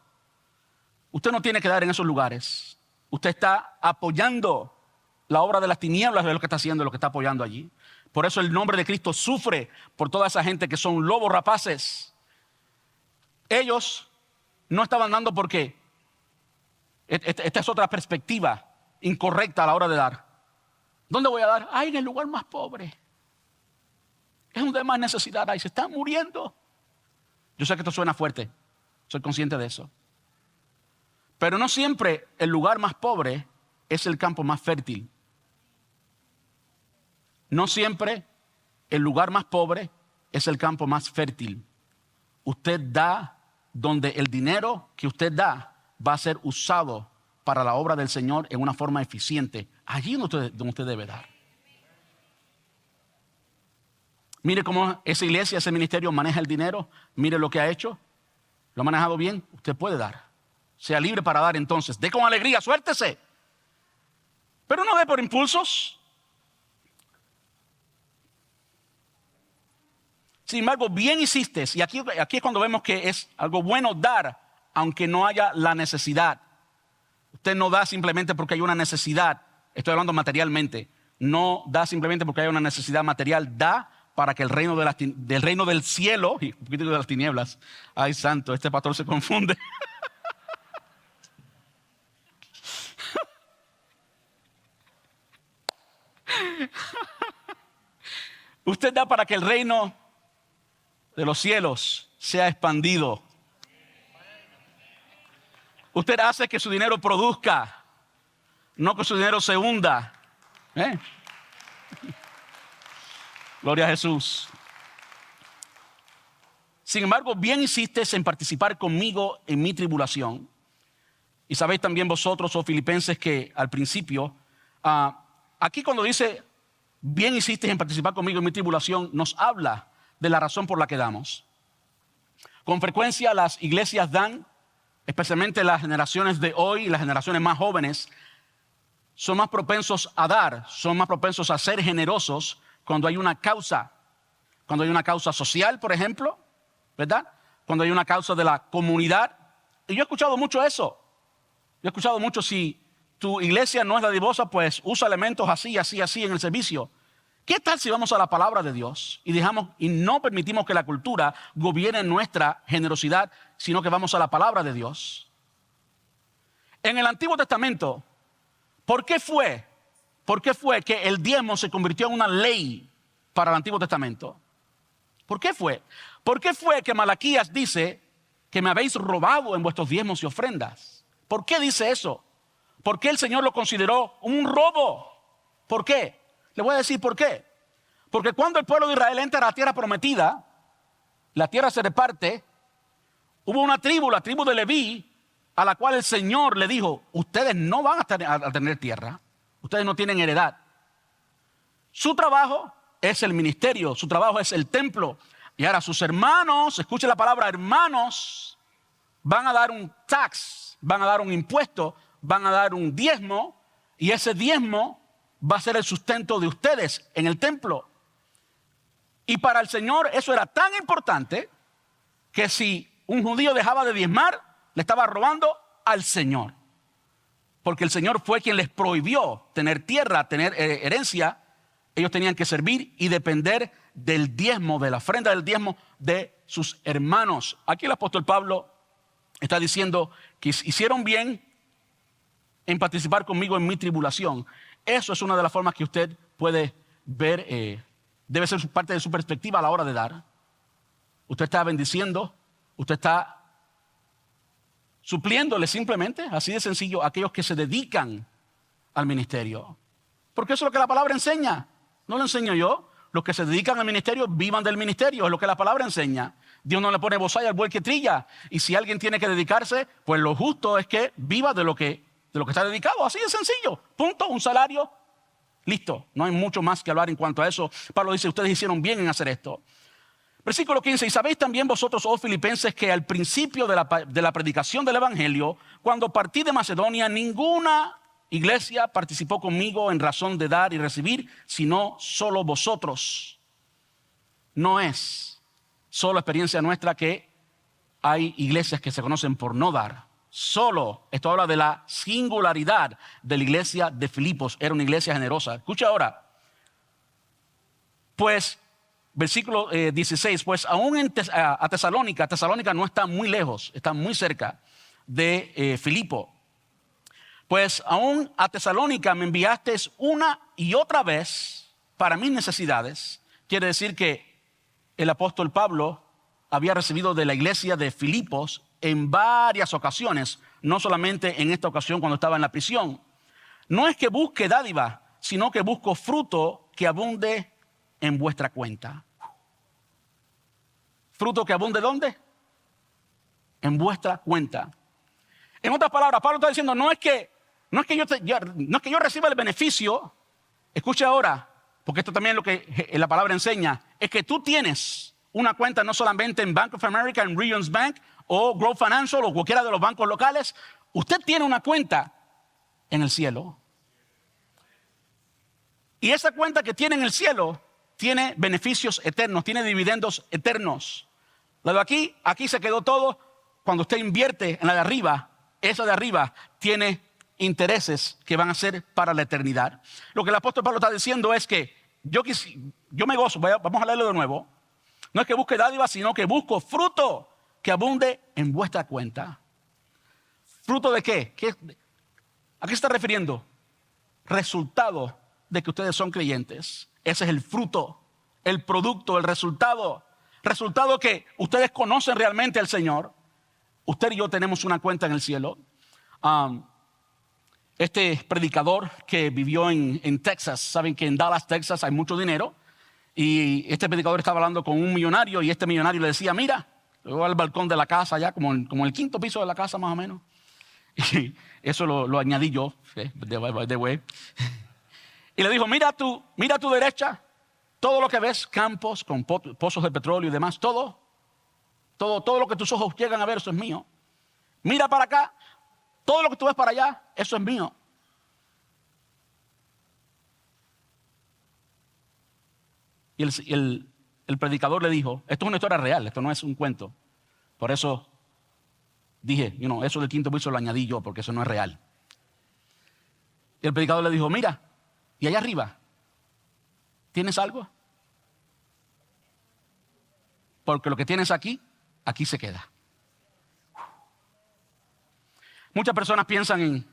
Usted no tiene que dar en esos lugares. Usted está apoyando la obra de las tinieblas de lo que está haciendo, lo que está apoyando allí. Por eso el nombre de Cristo sufre por toda esa gente que son lobos rapaces. Ellos no estaban dando porque esta es otra perspectiva incorrecta a la hora de dar. ¿Dónde voy a dar? Ay, en el lugar más pobre. Es donde hay más necesidad. Ahí se están muriendo. Yo sé que esto suena fuerte. Soy consciente de eso. Pero no siempre el lugar más pobre es el campo más fértil. No siempre el lugar más pobre es el campo más fértil. usted da, donde el dinero que usted da va a ser usado para la obra del Señor en una forma eficiente. Allí donde usted debe dar. Mire cómo esa iglesia, ese ministerio maneja el dinero. Mire lo que ha hecho. Lo ha manejado bien. Usted puede dar. Sea libre para dar entonces. Dé con alegría, suéltese. Pero no dé por impulsos. Sin embargo, bien hiciste. Y aquí es cuando vemos que es algo bueno dar, aunque no haya la necesidad. Usted no da simplemente porque hay una necesidad. Estoy hablando materialmente. No da simplemente porque hay una necesidad material. Da para que el reino del reino del cielo, y un poquito de las tinieblas. Ay, santo, este pastor se confunde. Usted da para que el reino de los cielos sea expandido. Usted hace que su dinero produzca, no que su dinero se hunda. Gloria a Jesús. Sin embargo, bien hiciste en participar conmigo en mi tribulación. Y sabéis también vosotros, oh filipenses, que al principio, aquí cuando dice, bien hiciste en participar conmigo en mi tribulación, nos habla de la razón por la que damos. Con frecuencia las iglesias dan, especialmente las generaciones de hoy, las generaciones más jóvenes, son más propensos a dar, son más propensos a ser generosos cuando hay una causa social, por ejemplo, ¿verdad? Cuando hay una causa de la comunidad. Y yo he escuchado mucho eso. Yo he escuchado mucho, si tu iglesia no es dadivosa, pues usa elementos así en el servicio. ¿Qué tal si vamos a la palabra de Dios y no permitimos que la cultura gobierne nuestra generosidad, sino que vamos a la palabra de Dios? En el Antiguo Testamento, ¿por qué fue que el diezmo se convirtió en una ley para el Antiguo Testamento? ¿Por qué fue? ¿Por qué fue que Malaquías dice que me habéis robado en vuestros diezmos y ofrendas? ¿Por qué dice eso? ¿Por qué el Señor lo consideró un robo? ¿Por qué? Le voy a decir por qué. Porque cuando el pueblo de Israel entra a la tierra prometida, la tierra se reparte, hubo una tribu, la tribu de Leví, a la cual el Señor le dijo, ustedes no van a tener tierra, ustedes no tienen heredad. Su trabajo es el ministerio, su trabajo es el templo. Y ahora sus hermanos, escuchen la palabra hermanos, van a dar un tax, van a dar un impuesto, van a dar un diezmo, y ese diezmo va a ser el sustento de ustedes en el templo. Y para el Señor eso era tan importante que si un judío dejaba de diezmar, le estaba robando al Señor. Porque el Señor fue quien les prohibió tener tierra, tener herencia. Ellos tenían que servir y depender del diezmo, de la ofrenda del diezmo de sus hermanos. Aquí el apóstol Pablo está diciendo que hicieron bien en participar conmigo en mi tribulación. Eso es una de las formas que usted puede ver, debe ser parte de su perspectiva a la hora de dar. Usted está bendiciendo, usted está supliéndole simplemente, así de sencillo, a aquellos que se dedican al ministerio. Porque eso es lo que la palabra enseña. No lo enseño yo. Los que se dedican al ministerio vivan del ministerio, es lo que la palabra enseña. Dios no le pone bozal al buey que trilla. Y si alguien tiene que dedicarse, pues lo justo es que viva de lo que está dedicado. Así de sencillo. Punto, un salario, listo. No hay mucho más que hablar en cuanto a eso. Pablo dice, ustedes hicieron bien en hacer esto. Versículo 15, y sabéis también vosotros, oh filipenses, que al principio de la predicación del evangelio, cuando partí de Macedonia, ninguna iglesia participó conmigo en razón de dar y recibir, sino solo vosotros. No es solo experiencia nuestra que hay iglesias que se conocen por no dar. Solo, esto habla de la singularidad de la iglesia de Filipos. Era una iglesia generosa. Escucha ahora. Pues, versículo 16, pues aún a Tesalónica no está muy lejos, está muy cerca de Filipo. Pues aún a Tesalónica me enviaste una y otra vez para mis necesidades. Quiere decir que el apóstol Pablo había recibido de la iglesia de Filipos en varias ocasiones, no solamente en esta ocasión cuando estaba en la prisión. No es que busque dádiva, sino que busco fruto que abunde en vuestra cuenta. ¿Fruto que abunde dónde? en vuestra cuenta. En otras palabras, Pablo está diciendo, no es que yo reciba el beneficio. Escucha ahora, porque esto también es lo que la palabra enseña, es que tú tienes una cuenta no solamente en Bank of America, en Regions Bank o Growth Financial o cualquiera de los bancos locales. Usted tiene una cuenta en el cielo. Y esa cuenta que tiene en el cielo tiene beneficios eternos, tiene dividendos eternos. La de aquí se quedó todo. Cuando usted invierte en la de arriba, esa de arriba tiene intereses que van a ser para la eternidad. Lo que el apóstol Pablo está diciendo es que yo me gozo, vamos a leerlo de nuevo. No es que busque dádivas, sino que busco fruto que abunde en vuestra cuenta. ¿Fruto de qué? ¿A qué se está refiriendo? Resultado de que ustedes son creyentes. Ese es el fruto, el producto, el resultado. Resultado que ustedes conocen realmente al Señor. Usted y yo tenemos una cuenta en el cielo. Este predicador que vivió en Texas, saben que en Dallas, Texas hay mucho dinero. Y este predicador estaba hablando con un millonario y este millonario le decía, mira, luego al balcón de la casa allá, como el quinto piso de la casa más o menos. Y eso lo añadí yo, de way. Y le dijo, mira a tu derecha, todo lo que ves, campos con pozos de petróleo y demás, todo lo que tus ojos llegan a ver, eso es mío. Mira para acá, todo lo que tú ves para allá, eso es mío. Y el predicador le dijo, esto es una historia real, esto no es un cuento. Por eso dije, eso del quinto piso lo añadí yo, porque eso no es real. Y el predicador le dijo, mira, y allá arriba, ¿tienes algo? Porque lo que tienes aquí se queda. Muchas personas piensan en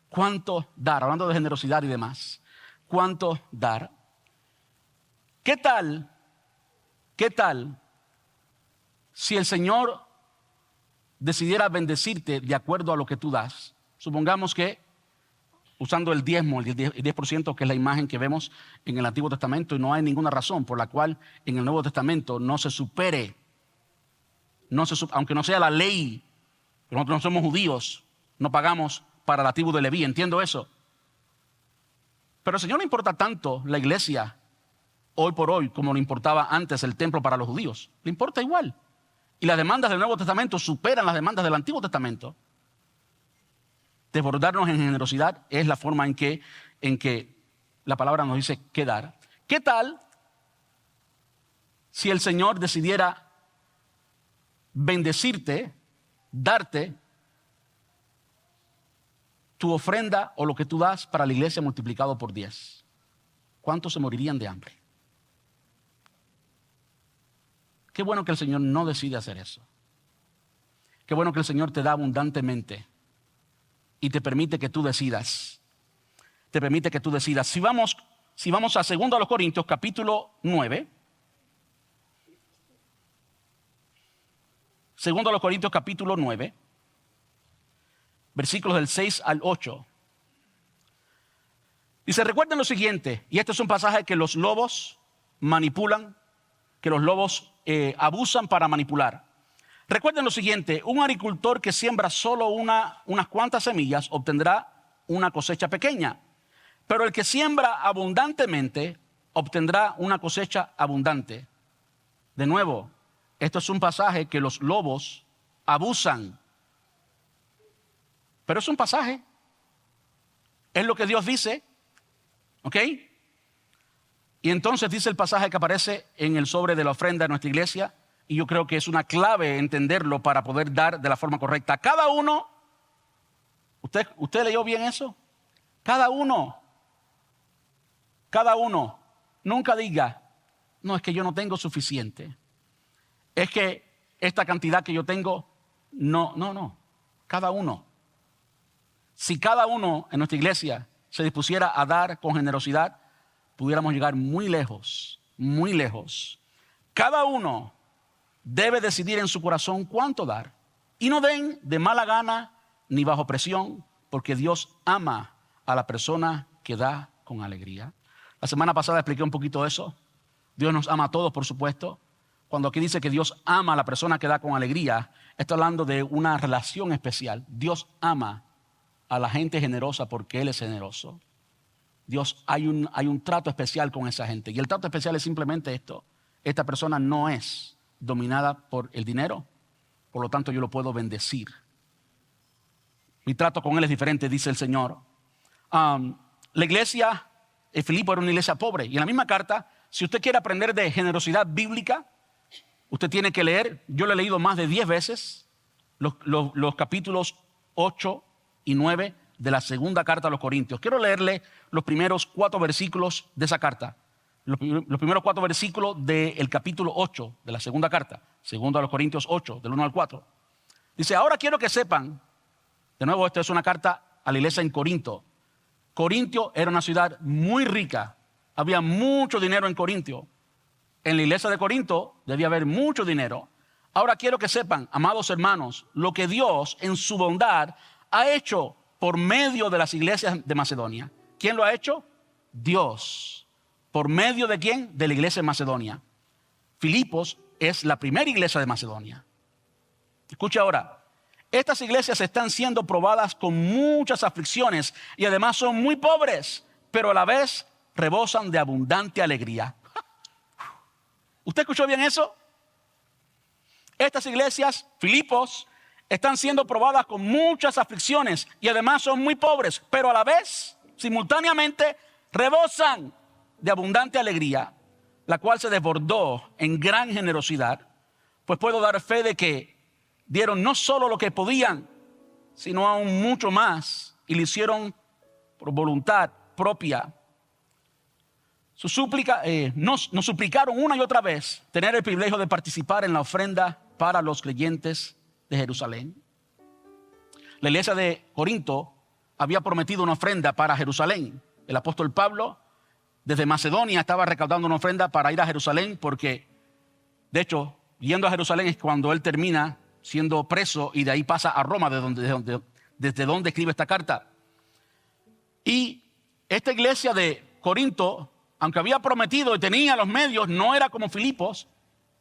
cuánto dar, hablando de generosidad y demás. ¿Cuánto dar? ¿Qué tal si el Señor decidiera bendecirte de acuerdo a lo que tú das? Supongamos que usando el diezmo, el 10%, que es la imagen que vemos en el Antiguo Testamento, y no hay ninguna razón por la cual en el Nuevo Testamento no se supere, aunque no sea la ley, nosotros no somos judíos, no pagamos para la tribu de Leví, entiendo eso. Pero al Señor le importa tanto la iglesia hoy por hoy como le importaba antes el templo para los judíos. Le importa igual. Y las demandas del Nuevo Testamento superan las demandas del Antiguo Testamento. Desbordarnos en generosidad es la forma en que la palabra nos dice qué dar. ¿Qué tal si el Señor decidiera bendecirte, darte tu ofrenda o lo que tú das para la iglesia multiplicado por 10? ¿Cuántos se morirían de hambre? Qué bueno que el Señor no decide hacer eso. Qué bueno que el Señor te da abundantemente y te permite que tú decidas. Te permite que tú decidas. Si vamos a 2 Corintios capítulo 9. 2 Corintios capítulo 9. Versículos del 6 al 8. Dice, recuerden lo siguiente, y este es un pasaje que los lobos manipulan, que los lobos abusan para manipular. Recuerden lo siguiente, un agricultor que siembra solo unas cuantas semillas obtendrá una cosecha pequeña, pero el que siembra abundantemente obtendrá una cosecha abundante. De nuevo, esto es un pasaje que los lobos abusan. Pero es un pasaje. Es lo que Dios dice. ¿Ok? Y entonces dice el pasaje que aparece en el sobre de la ofrenda de nuestra iglesia. Y yo creo que es una clave entenderlo para poder dar de la forma correcta. Cada uno, ¿usted leyó bien eso? Cada uno, nunca diga, no, es que yo no tengo suficiente. Es que esta cantidad que yo tengo, no. Cada uno. Si cada uno en nuestra iglesia se dispusiera a dar con generosidad, pudiéramos llegar muy lejos, muy lejos. Cada uno debe decidir en su corazón cuánto dar. Y no den de mala gana ni bajo presión, porque Dios ama a la persona que da con alegría. La semana pasada expliqué un poquito eso. Dios nos ama a todos, por supuesto. Cuando aquí dice que Dios ama a la persona que da con alegría, está hablando de una relación especial. Dios ama a la gente generosa porque Él es generoso. Dios, hay un trato especial con esa gente. Y el trato especial es simplemente esto. Esta persona no es dominada por el dinero, por lo tanto yo lo puedo bendecir. Mi trato con Él es diferente, dice el Señor. La iglesia de Filipo era una iglesia pobre. Y en la misma carta, si usted quiere aprender de generosidad bíblica, usted tiene que leer, yo lo he leído más de 10 veces, los capítulos 8 y 9 de la segunda carta a los Corintios. Quiero leerle los primeros 4 versículos de esa carta. Los primeros 4 versículos del capítulo 8 de la segunda carta. Segundo a los Corintios 8, del 1 al 4. Dice, ahora quiero que sepan, de nuevo, esta es una carta a la iglesia en Corinto. Corintio era una ciudad muy rica. Había mucho dinero en Corintio. En la iglesia de Corinto debía haber mucho dinero. Ahora quiero que sepan, amados hermanos, lo que Dios en su bondad ha hecho por medio de las iglesias de Macedonia. ¿Quién lo ha hecho? Dios. ¿Por medio de quién? De la iglesia de Macedonia. Filipos es la primera iglesia de Macedonia. Escucha ahora. Estas iglesias están siendo probadas con muchas aflicciones y además son muy pobres, pero a la vez rebosan de abundante alegría. ¿Usted escuchó bien eso? Estas iglesias, Filipos, están siendo probadas con muchas aflicciones y además son muy pobres, pero a la vez, simultáneamente, rebosan de abundante alegría, la cual se desbordó en gran generosidad, pues puedo dar fe de que dieron no solo lo que podían, sino aún mucho más, y lo hicieron por voluntad propia. Nos suplicaron una y otra vez tener el privilegio de participar en la ofrenda para los creyentes de Jerusalén. La iglesia de Corinto había prometido una ofrenda para Jerusalén. El apóstol Pablo desde Macedonia estaba recaudando una ofrenda para ir a Jerusalén porque, de hecho, yendo a Jerusalén es cuando él termina siendo preso y de ahí pasa a Roma, desde donde escribe esta carta. Y esta iglesia de Corinto, aunque había prometido y tenía los medios, no era como Filipos,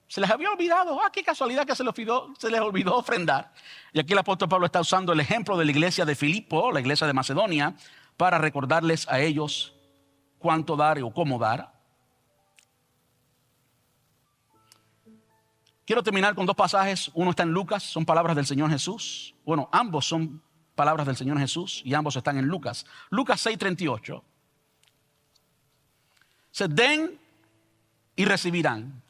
se les había olvidado. Qué casualidad que se les olvidó ofrendar. Y aquí el apóstol Pablo está usando el ejemplo de la iglesia de Filipo, la iglesia de Macedonia, para recordarles a ellos cuánto dar o cómo dar. Quiero terminar con 2 pasajes. Uno está en Lucas, son palabras del Señor Jesús. Bueno, ambos son palabras del Señor Jesús y ambos están en Lucas. Lucas 6:38. Se den y recibirán.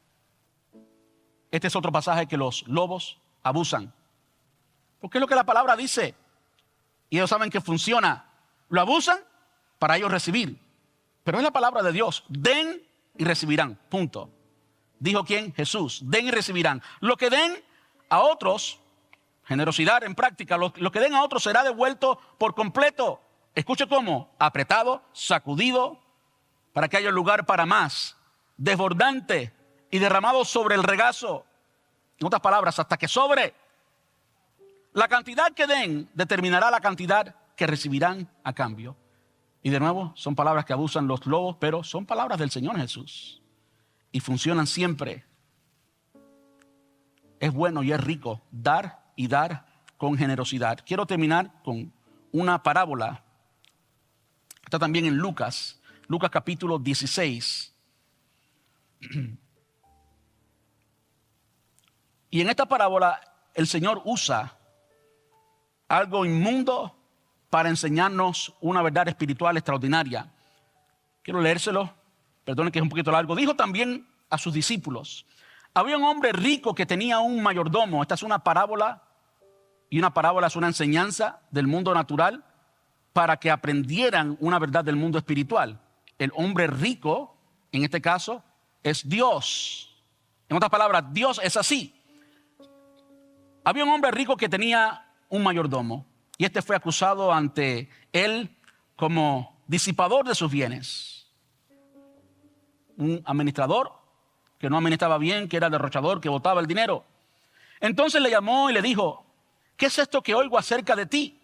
Este es otro pasaje que los lobos abusan. Porque es lo que la palabra dice. Y ellos saben que funciona. Lo abusan para ellos recibir. Pero es la palabra de Dios. Den y recibirán. Punto. ¿Dijo quién? Jesús. Den y recibirán. Lo que den a otros, generosidad en práctica, lo que den a otros será devuelto por completo. Escuche cómo. Apretado, sacudido, para que haya lugar para más. Desbordante y derramado sobre el regazo. En otras palabras, hasta que sobre. La cantidad que den determinará la cantidad que recibirán a cambio. Y de nuevo, son palabras que abusan los lobos, pero son palabras del Señor Jesús. Y funcionan siempre. Es bueno y es rico dar y dar con generosidad. Quiero terminar con una parábola. Está también en Lucas. Lucas capítulo 16. Y en esta parábola el Señor usa algo inmundo para enseñarnos una verdad espiritual extraordinaria. Quiero leérselo. Perdone que es un poquito largo. Dijo también a sus discípulos: había un hombre rico que tenía un mayordomo. Esta es una parábola, y una parábola es una enseñanza del mundo natural para que aprendieran una verdad del mundo espiritual. El hombre rico, en este caso, es Dios. En otras palabras, Dios es así. Había un hombre rico que tenía un mayordomo, y este fue acusado ante él como disipador de sus bienes. Un administrador que no administraba bien, que era derrochador, que botaba el dinero. Entonces le llamó y le dijo: ¿qué es esto que oigo acerca de ti?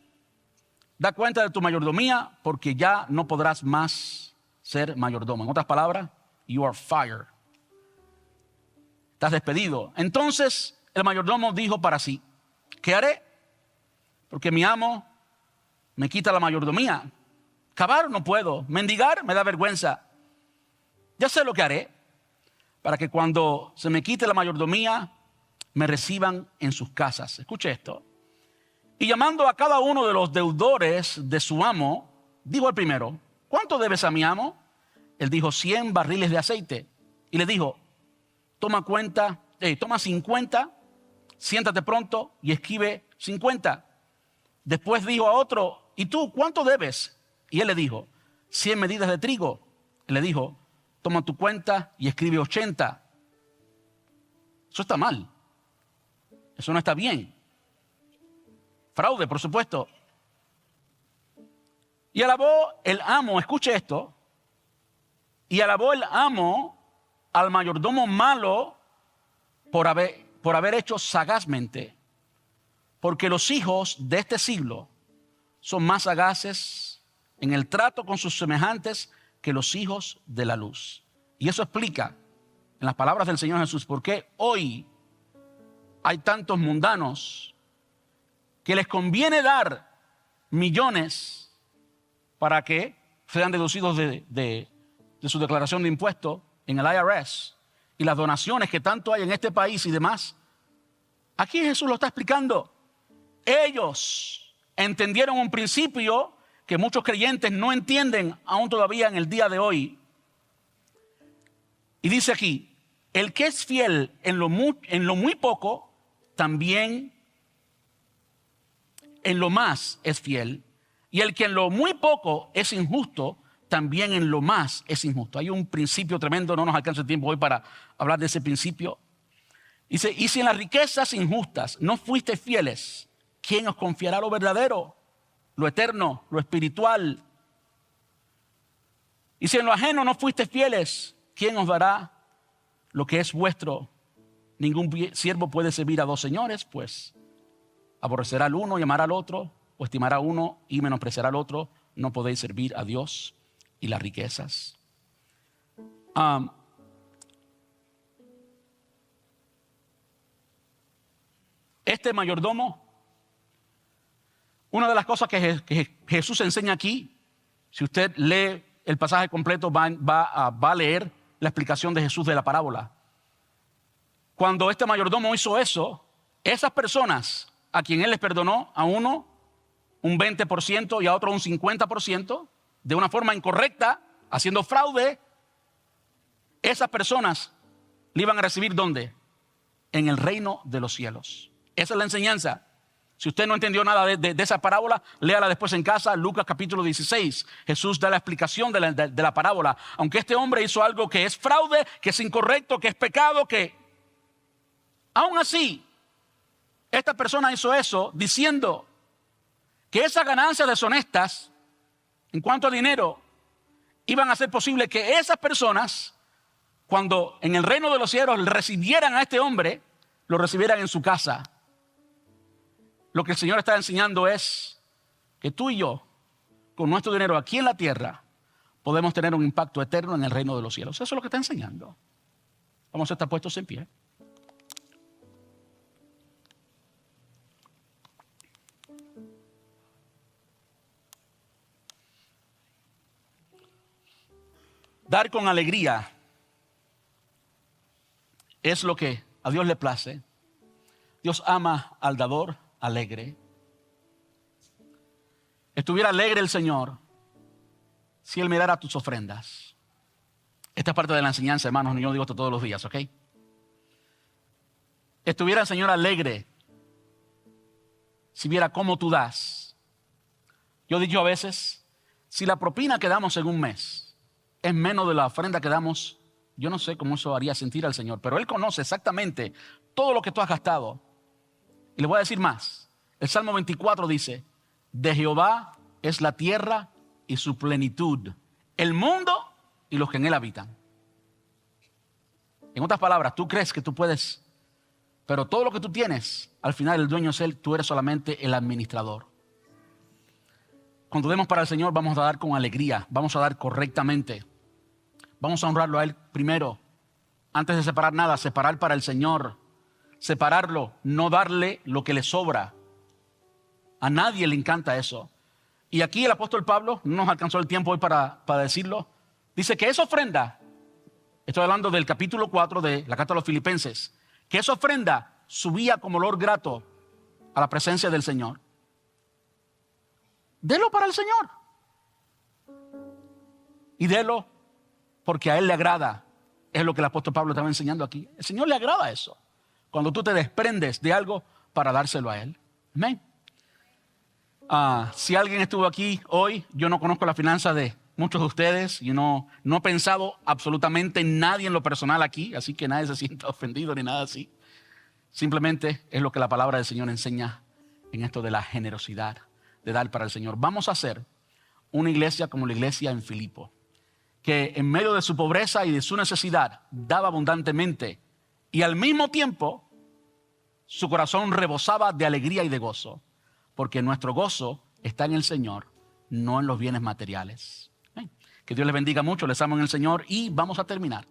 Da cuenta de tu mayordomía, porque ya no podrás más ser mayordomo. En otras palabras, you are fired. Estás despedido. Entonces el mayordomo dijo para sí: ¿Qué haré? Porque mi amo me quita la mayordomía. Cavar no puedo, mendigar me da vergüenza. Ya sé lo que haré para que cuando se me quite la mayordomía me reciban en sus casas. Escuche esto. Y llamando a cada uno de los deudores de su amo, dijo al primero: ¿cuánto debes a mi amo? Él dijo: 100 barriles de aceite. Y le dijo: toma 50, siéntate pronto y escribe 50. Después dijo a otro: ¿y tú cuánto debes? Y él le dijo: 100 medidas de trigo. Él le dijo: toma tu cuenta y escribe 80. Eso está mal. Eso no está bien. Fraude, por supuesto. Y alabó el amo, escuche esto, y alabó el amo al mayordomo malo por haber hecho sagazmente, porque los hijos de este siglo son más sagaces en el trato con sus semejantes que los hijos de la luz. Y eso explica, en las palabras del Señor Jesús, por qué hoy hay tantos mundanos que les conviene dar millones para que sean deducidos de su declaración de impuestos en el IRS, y las donaciones que tanto hay en este país y demás. Aquí Jesús lo está explicando. Ellos entendieron un principio que muchos creyentes no entienden aún todavía en el día de hoy. Y dice aquí: el que es fiel en lo muy poco, también en lo más es fiel. Y el que en lo muy poco es injusto, también en lo más es injusto. Hay un principio tremendo, no nos alcanza el tiempo hoy para hablar de ese principio. Dice: y si en las riquezas injustas no fuiste fieles, ¿quién os confiará lo verdadero, lo eterno, lo espiritual? Y si en lo ajeno no fuiste fieles, ¿quién os dará lo que es vuestro? Ningún siervo puede servir a dos señores, pues aborrecerá al uno y amará al otro, o estimará a uno y menospreciará al otro. No podéis servir a Dios y las riquezas. Este mayordomo, una de las cosas que Jesús enseña aquí, si usted lee el pasaje completo, va a leer la explicación de Jesús de la parábola. Cuando este mayordomo hizo eso, esas personas a quien él les perdonó, a uno un 20% y a otro un 50%, de una forma incorrecta, haciendo fraude, esas personas le iban a recibir ¿dónde? En el reino de los cielos. Esa es la enseñanza. Si usted no entendió nada de esa parábola, léala después en casa, Lucas capítulo 16. Jesús da la explicación de la parábola. Aunque este hombre hizo algo que es fraude, que es incorrecto, que es pecado, que aún así, esta persona hizo eso diciendo que esas ganancias deshonestas en cuanto a dinero iban a hacer posible que esas personas, cuando en el reino de los cielos recibieran a este hombre, lo recibieran en su casa. Lo que el Señor está enseñando es que tú y yo, con nuestro dinero aquí en la tierra, podemos tener un impacto eterno en el reino de los cielos. Eso es lo que está enseñando. Vamos a estar puestos en pie. Dar con alegría es lo que a Dios le place. Dios ama al dador alegre. Estuviera alegre el Señor si Él mirara tus ofrendas. Esta es parte de la enseñanza, hermanos. Yo no digo esto todos los días, ¿ok? Estuviera el Señor alegre si viera cómo tú das. Yo he dicho a veces, si la propina que damos en un mes es menos de la ofrenda que damos, yo no sé cómo eso haría sentir al Señor, pero Él conoce exactamente todo lo que tú has gastado. Y le voy a decir más. El Salmo 24 dice: de Jehová es la tierra y su plenitud, el mundo y los que en él habitan. En otras palabras, tú crees que tú puedes, pero todo lo que tú tienes, al final el dueño es Él, tú eres solamente el administrador. Cuando demos para el Señor, vamos a dar con alegría, vamos a dar correctamente. Vamos a honrarlo a Él primero. Antes de separar nada, separar para el Señor. separarlo, no darle lo que le sobra. A nadie le encanta eso. Y aquí el apóstol Pablo, no nos alcanzó el tiempo hoy para decirlo, dice que esa ofrenda, estoy hablando del capítulo 4 de la carta a los Filipenses, que esa ofrenda subía como olor grato a la presencia del Señor. Delo para el Señor. Y delo porque a Él le agrada. Es lo que el apóstol Pablo estaba enseñando aquí. El Señor le agrada eso. Cuando tú te desprendes de algo para dárselo a Él. Amén. Si alguien estuvo aquí hoy, yo no conozco la finanza de muchos de ustedes y no he pensado absolutamente en nadie en lo personal aquí, así que nadie se sienta ofendido ni nada así. Simplemente es lo que la palabra del Señor enseña en esto de la generosidad, de dar para el Señor. Vamos a hacer una iglesia como la iglesia en Filipo, que en medio de su pobreza y de su necesidad daba abundantemente y al mismo tiempo su corazón rebosaba de alegría y de gozo, porque nuestro gozo está en el Señor, no en los bienes materiales. Que Dios les bendiga mucho, les amo en el Señor y vamos a terminar